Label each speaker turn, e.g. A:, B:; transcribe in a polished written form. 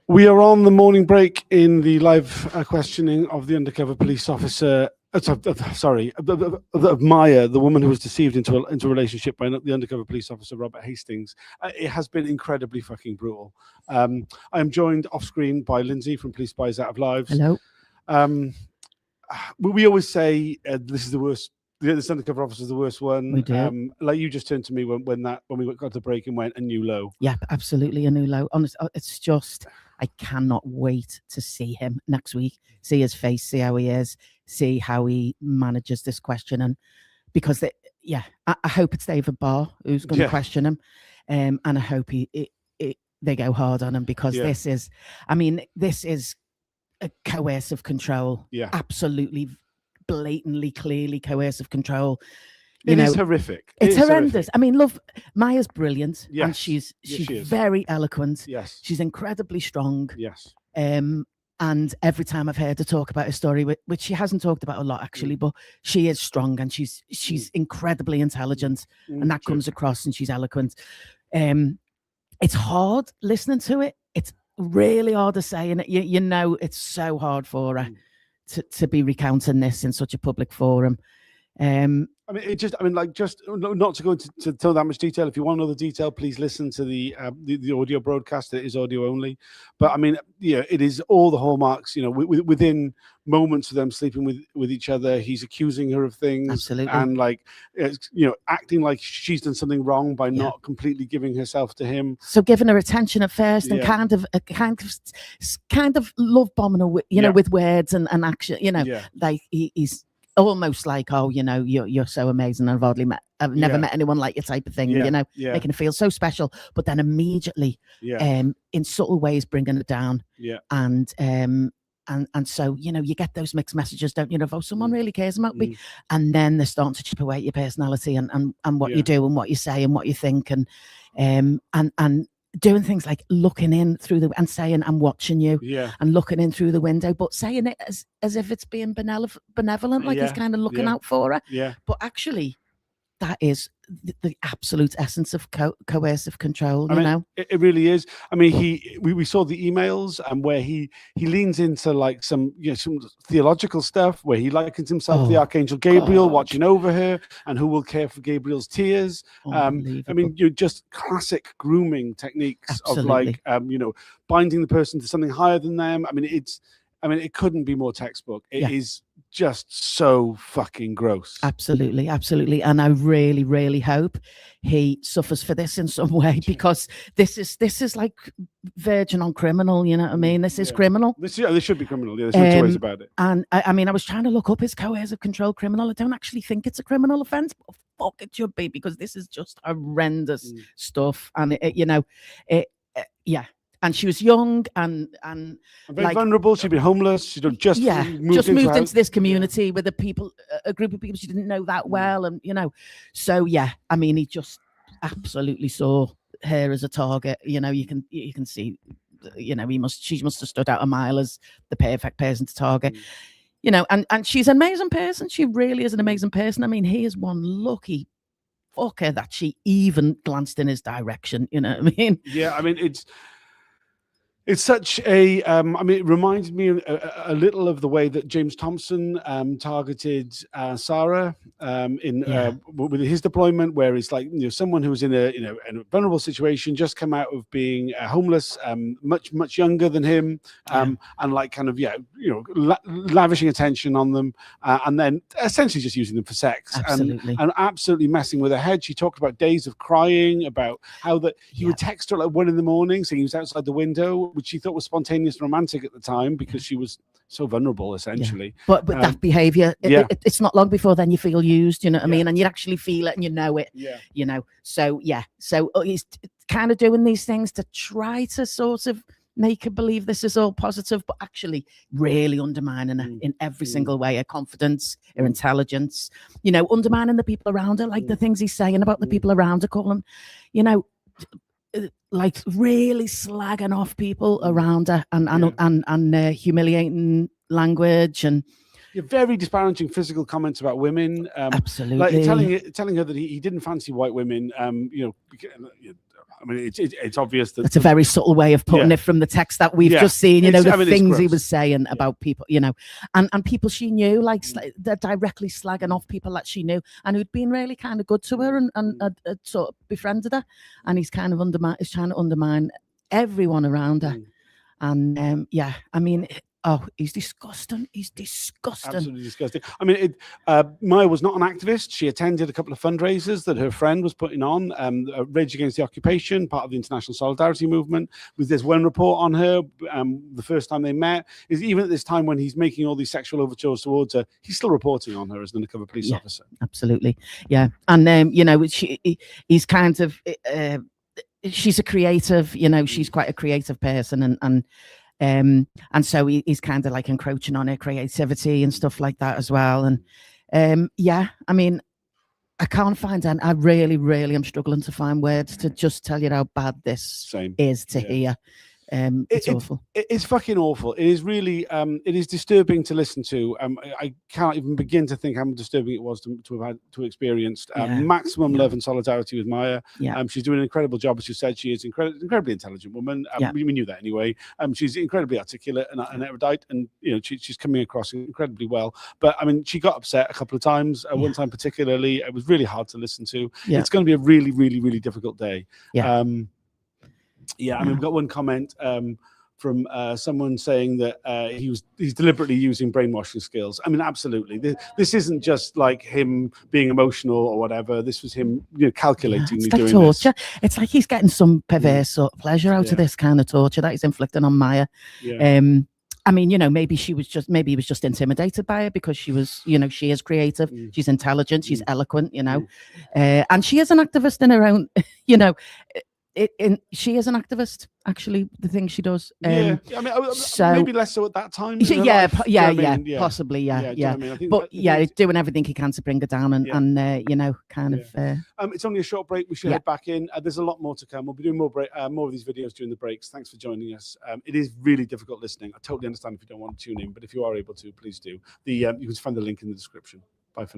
A: We are on the morning break in the live questioning of the undercover police officer. Of Maya, the woman who was deceived into a relationship by the undercover police officer Robert Hastings. It has been incredibly fucking brutal. I am joined off screen by Lindsay from Police Spies Out of Lives.
B: Hello.
A: We always say this is the worst. This undercover officer is the worst one.
B: We do.
A: Like you just turned to me when we got to break and went a new low.
B: Yeah, absolutely a new low. Honestly, it's just I cannot wait to see him next week. See his face. See how he is. See how he manages this question. And because I hope it's David Barr who's going to question him, and I hope they go hard on him because this is a coercive control.
A: Yeah,
B: absolutely. Blatantly, clearly coercive control.
A: It is horrific.
B: It's horrendous. Horrific. I mean, love, Maya's brilliant.
A: Yes.
B: And she's very eloquent.
A: Yes.
B: She's incredibly strong.
A: Yes.
B: And every time I've heard her talk about a story, which she hasn't talked about a lot actually, but she is strong and she's incredibly intelligent, and that comes across, and she's eloquent. It's hard listening to it. It's really hard to say, and you know it's so hard for her. To be recounting this in such a public forum.
A: Not to go into tell that much detail. If you want to know the detail, please listen to the audio broadcast. It is audio only, but I mean, it is all the hallmarks. Within moments of them sleeping with each other, he's accusing her of things,
B: absolutely,
A: and acting like she's done something wrong by not completely giving herself to him.
B: So giving her attention at first, and kind of love bombing her, with words and action. Like he's almost like, oh, you're so amazing, and I've never met anyone like you type of thing, making it feel so special, but then immediately in subtle ways bringing it down, and so you get those mixed messages, don't you, of, oh, someone really cares about me, and then they're starting to chip away at your personality and what you do and what you say and what you think, and doing things like looking in through and saying, I'm watching you, and looking in through the window, but saying it as if it's being benevolent, like he's kind of looking out for her.
A: Yeah.
B: But actually, that is the absolute essence of coercive control,
A: It really is. I mean, we saw the emails and where he leans into like some theological stuff where he likens himself to the Archangel Gabriel watching over her, and who will care for Gabriel's tears. I mean, you're just classic grooming techniques of like binding the person to something higher than them. I mean, it couldn't be more textbook. It is just so fucking gross.
B: Absolutely. And I really, really hope he suffers for this in some way, because this is like verging on criminal, you know what I mean? This is criminal.
A: This should be criminal. Yeah, there's no two ways about it.
B: And I mean, I was trying to look up his coercive control criminal. I don't actually think it's a criminal offense, but fuck, it should be, because this is just horrendous stuff. And and she was young and
A: very vulnerable. She'd been homeless. She'd just moved into this community with
B: a group of people she didn't know that well, and so I mean, he just absolutely saw her as a target. You can see, she must have stood out a mile as the perfect person to target. And she's an amazing person. She really is an amazing person. I mean, he is one lucky fucker that she even glanced in his direction. You know what I mean?
A: Yeah, I mean, it's such a, it reminds me a little of the way that James Thompson targeted Sarah with his deployment, where it's like, someone who was in a vulnerable situation, just come out of being homeless, much younger than him, and like kind of, lavishing attention on them, and then essentially just using them for sex.
B: Absolutely.
A: And absolutely messing with her head. She talked about days of crying, about how that he would text her at like 1 a.m. saying he was outside the window, which she thought was spontaneous and romantic at the time because she was so vulnerable, essentially.
B: But that behaviour, it's not long before then you feel used, you know what I mean? And you actually feel it and you know it, So, so he's kind of doing these things to try to sort of make her believe this is all positive, but actually really undermining her in every single way, her confidence, her intelligence, undermining the people around her, like the things he's saying about the people around her, calling, like really slagging off people around her and humiliating language and
A: very disparaging physical comments about women.
B: Absolutely,
A: like telling her that he didn't fancy white women. I mean, it's obvious that
B: it's a very subtle way of putting it from the text that we've just seen. You know, the things he was saying about people. You know, and people she knew, like they're directly slagging off people that she knew and who'd been really kind of good to her and had sort of befriended her, and he's kind of trying to undermine everyone around her. And yeah, I mean, oh, he's disgusting. He's disgusting.
A: Absolutely disgusting. I mean, Maya was not an activist. She attended a couple of fundraisers that her friend was putting on, Rage Against the Occupation, part of the International Solidarity Movement. There's one report on her, the first time they met, is even at this time when he's making all these sexual overtures towards her, he's still reporting on her as an undercover police officer. Absolutely.
B: Yeah. And, you know, he's kind of... she's a creative, you know, she's quite a creative person, and so he's kind of like encroaching on her creativity and stuff like that as well. And yeah, I mean, I can't find, and I really am struggling to find words to just tell you how bad this is to hear. It's awful.
A: It's fucking awful. It is really, it is disturbing to listen to. I can't even begin to think how disturbing it was to have experienced. Maximum love and solidarity with Maya. She's doing an incredible job. As you said, she is incredibly intelligent woman. We knew that anyway. She's incredibly articulate and erudite, and you know she's coming across incredibly well. But I mean, she got upset a couple of times. One time particularly, it was really hard to listen to. It's going to be a really difficult day. I mean, we've got one comment from someone saying that he's deliberately using brainwashing skills. I mean, absolutely. This isn't just like him being emotional or whatever. This was him, you know, calculatingly
B: it's like
A: doing
B: torture.
A: this.
B: It's like he's getting some perverse sort of pleasure out of this kind of torture that he's inflicting on Maya. I mean, you know, maybe he was just intimidated by it because she was, you know, she is creative, she's intelligent, she's eloquent, you know, and she is an activist in her own, you know. She is an activist, actually, the things she does.
A: I mean, so, maybe less so at that time.
B: Possibly, But doing everything he can to bring her down and you know, kind of.
A: It's only a short break. We should head back in. There's a lot more to come. We'll be doing more of these videos during the breaks. Thanks for joining us. It is really difficult listening. I totally understand if you don't want to tune in, but if you are able to, please do. You can find the link in the description. Bye for now.